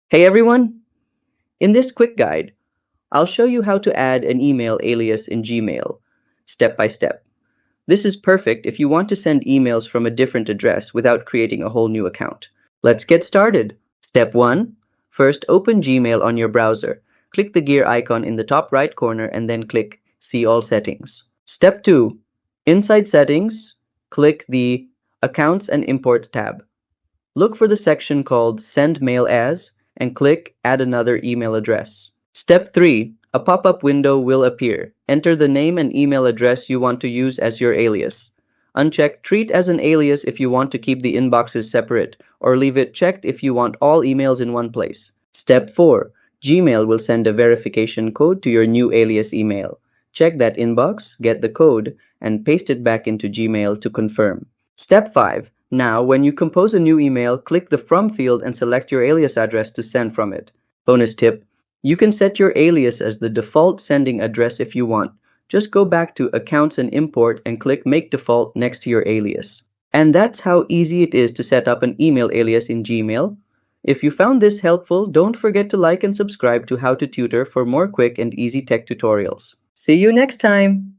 Hey everyone! In this quick guide, I'll show you how to add an email alias in Gmail, step by step. This is perfect if you want to send emails from a different address without creating a whole new account. Let's get started. Step 1. First, open Gmail on your browser. Click the gear icon in the top right corner and then click See All Settings. Step 2. Inside Settings, click the Accounts and Import tab. Look for the section called Send Mail As and click Add another email address. Step 3. A pop-up window will appear. Enter the name and email address you want to use as your alias. Uncheck Treat as an alias if you want to keep the inboxes separate, or leave it checked if you want all emails in one place. Step 4. Gmail will send a verification code to your new alias email. Check that inbox, get the code, and paste it back into Gmail to confirm. Step 5. Now, when you compose a new email, click the From field and select your alias address to send from it. Bonus tip: you can set your alias as the default sending address if you want. Just go back to Accounts and Import and click Make Default next to your alias. And that's how easy it is to set up an email alias in Gmail. If you found this helpful, don't forget to like and subscribe to How to Tutor for more quick and easy tech tutorials. See you next time!